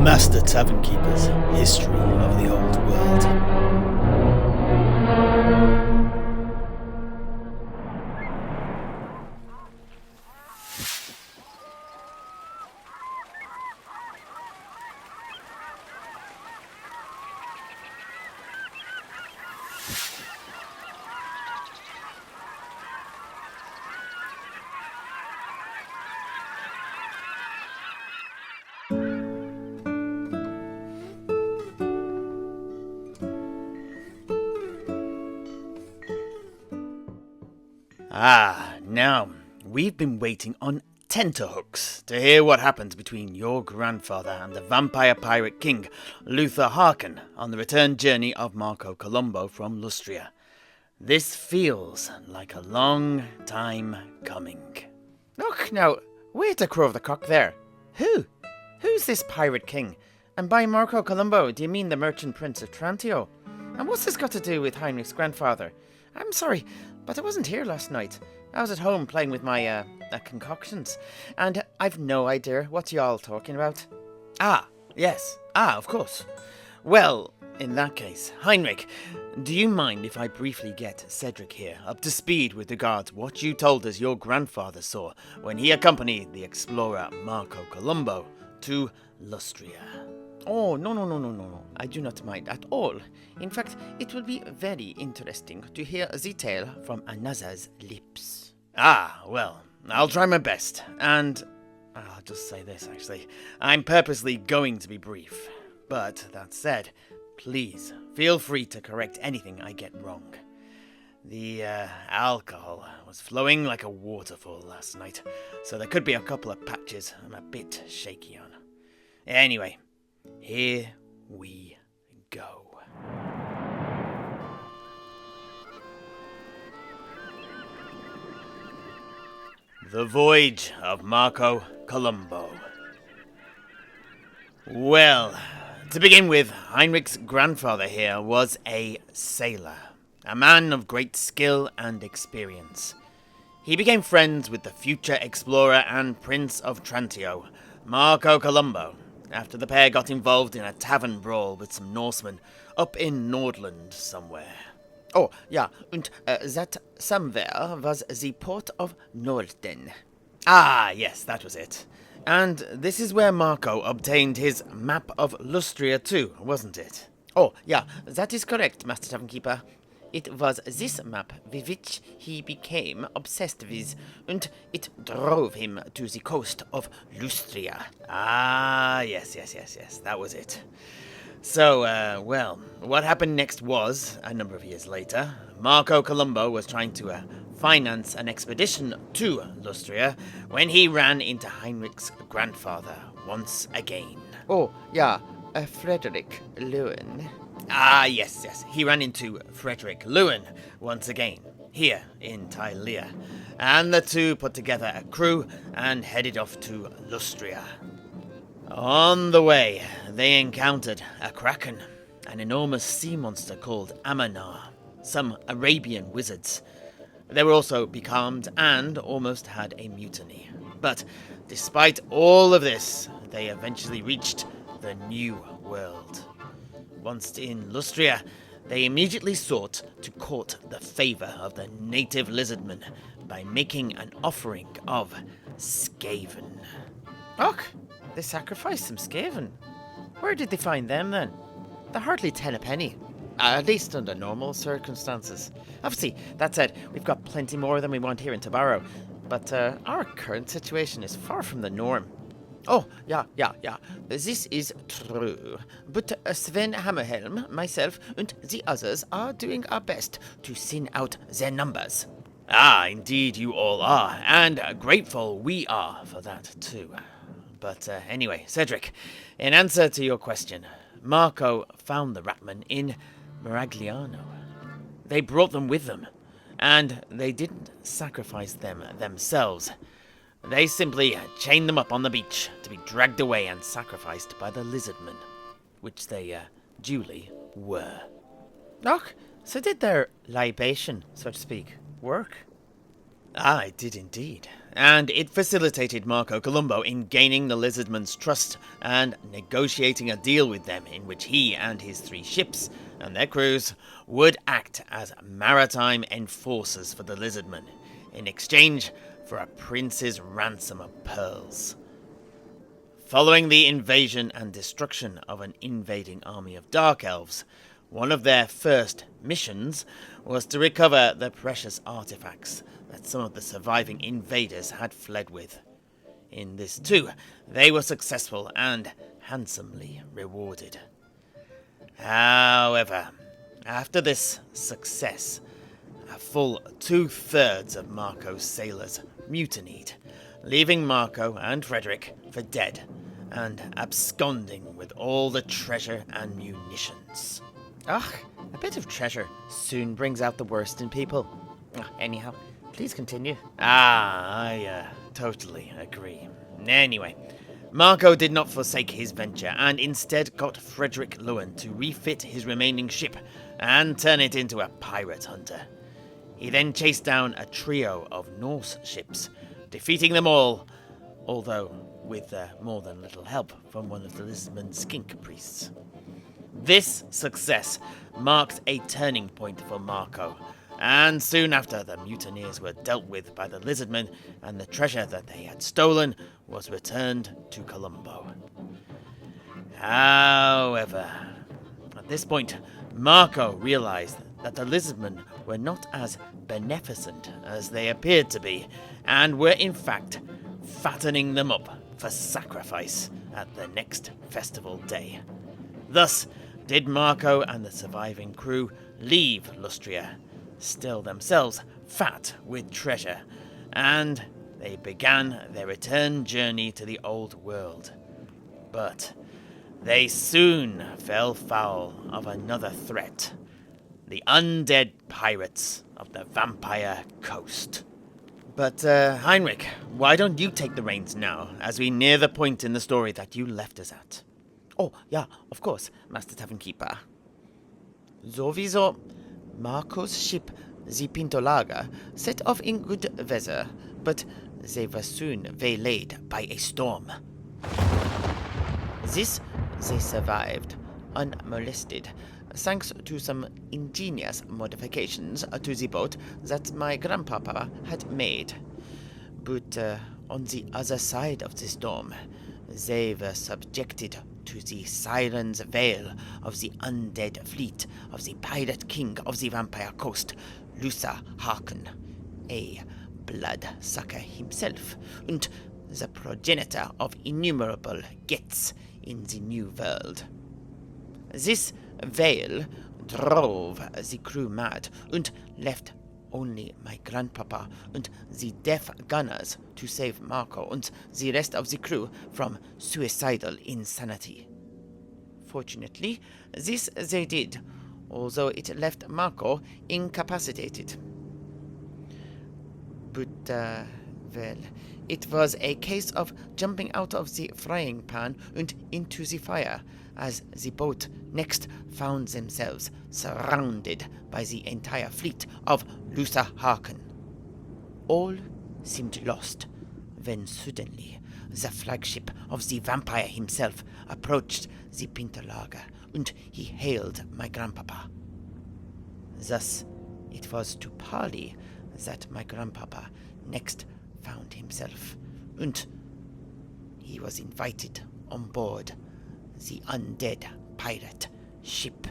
Master Tavern Keeper's History of the Old World. Now, we've been waiting on tenterhooks to hear what happened between your grandfather and the vampire pirate king, Luther Harken, on the return journey of Marco Columbo from Lustria. This feels like a long time coming. Look now, wait a crow of the cock there. Who's this pirate king? And by Marco Columbo, do you mean the merchant prince of Trantio? And what's this got to do with Heinrich's grandfather? I'm sorry, but I wasn't here last night. I was at home playing with my concoctions, and I've no idea what y'all talking about. Yes, of course. Well, in that case, Heinrich, do you mind if I briefly get Cedric here up to speed with regards what you told us your grandfather saw when he accompanied the explorer Marco Columbo to Lustria? Oh, no. I do not mind at all. In fact, it will be very interesting to hear the tale from another's lips. Well, I'll try my best, and I'll just say this, actually. I'm purposely going to be brief. But that said, please feel free to correct anything I get wrong. The alcohol was flowing like a waterfall last night, so there could be a couple of patches I'm a bit shaky on. Anyway, here we go. The Voyage of Marco Columbo. Well, to begin with, Heinrich's grandfather here was a sailor, a man of great skill and experience. He became friends with the future explorer and Prince of Trantio, Marco Columbo, after the pair got involved in a tavern brawl with some Norsemen up in Nordland somewhere. Oh, yeah, and that somewhere was the port of Norden. Yes, that was it. And this is where Marco obtained his map of Lustria too, wasn't it? Oh, yeah, that is correct, Master Tavern Keeper. It was this map with which he became obsessed with, and it drove him to the coast of Lustria. Yes, that was it. So, what happened next was, a number of years later, Marco Columbo was trying to finance an expedition to Lustria when he ran into Heinrich's grandfather once again. Oh, yeah, Frederick Lowen. Yes, he ran into Frederick Lowen once again, here in Tilea, and the two put together a crew and headed off to Lustria. On the way, they encountered a kraken, an enormous sea monster called Amanar, some Arabian wizards. They were also becalmed and almost had a mutiny. But despite all of this, they eventually reached the New World. Once in Lustria, they immediately sought to court the favor of the native lizardmen by making an offering of Skaven. Och! They sacrificed some Skaven. Where did they find them, then? They're hardly 10 a penny. At least under normal circumstances. Obviously, that said, we've got plenty more than we want here in Tobaro. But our current situation is far from the norm. Oh, yeah. This is true. But Sven Hammerhelm, myself, and the others are doing our best to thin out their numbers. Indeed you all are. And grateful we are for that, too. But anyway, Cedric, in answer to your question, Marco found the Ratmen in Miragliano. They brought them with them, and they didn't sacrifice them themselves. They simply chained them up on the beach to be dragged away and sacrificed by the lizardmen, which they duly were. Och, so did their libation, so to speak, work? I did indeed, and it facilitated Marco Columbo in gaining the lizardmen's trust and negotiating a deal with them in which he and his 3 ships and their crews would act as maritime enforcers for the lizardmen in exchange for a prince's ransom of pearls. Following the invasion and destruction of an invading army of Dark Elves, one of their first missions was to recover the precious artifacts that some of the surviving invaders had fled with. In this too, they were successful and handsomely rewarded. However, after this success, a full 2/3 of Marco's sailors mutinied, leaving Marco and Frederick for dead and absconding with all the treasure and munitions. Ugh, a bit of treasure soon brings out the worst in people. Anyhow, please continue. I totally agree. Anyway, Marco did not forsake his venture and instead got Frederick Lowen to refit his remaining ship and turn it into a pirate hunter. He then chased down a trio of Norse ships, defeating them all, although with more than little help from one of the Lizardmen skink priests. This success marked a turning point for Marco, and soon after the mutineers were dealt with by the Lizardmen and the treasure that they had stolen was returned to Colombo. However, at this point, Marco realized that the Lizardmen were not as beneficent as they appeared to be, and were in fact fattening them up for sacrifice at the next festival day. Thus did Marco and the surviving crew leave Lustria, still themselves fat with treasure, and they began their return journey to the old world. But they soon fell foul of another threat: the undead pirates of the Vampire Coast. But, Heinrich, why don't you take the reins now, as we near the point in the story that you left us at? Oh, yeah, of course, Master Tavern Keeper. Sowieso, Marco's ship, the Pintolaga, set off in good weather, but they were soon waylaid by a storm. This they survived, unmolested, thanks to some ingenious modifications to the boat that my grandpapa had made. But on the other side of the storm, they were subjected to the Siren's Veil of the undead fleet of the pirate king of the Vampire Coast, Luther Harken, a bloodsucker himself, and the progenitor of innumerable gets in the New World. This veil drove the crew mad and left only my grandpapa and the deaf gunners to save Marco and the rest of the crew from suicidal insanity. Fortunately, this they did, although it left Marco incapacitated. But, well, it was a case of jumping out of the frying pan and into the fire, as the boat next found themselves surrounded by the entire fleet of Luther Harken. All seemed lost, when suddenly the flagship of the vampire himself approached the Pintolaga, and he hailed my grandpapa. Thus, it was to parley that my grandpapa next found himself, and he was invited on board the undead pirate ship.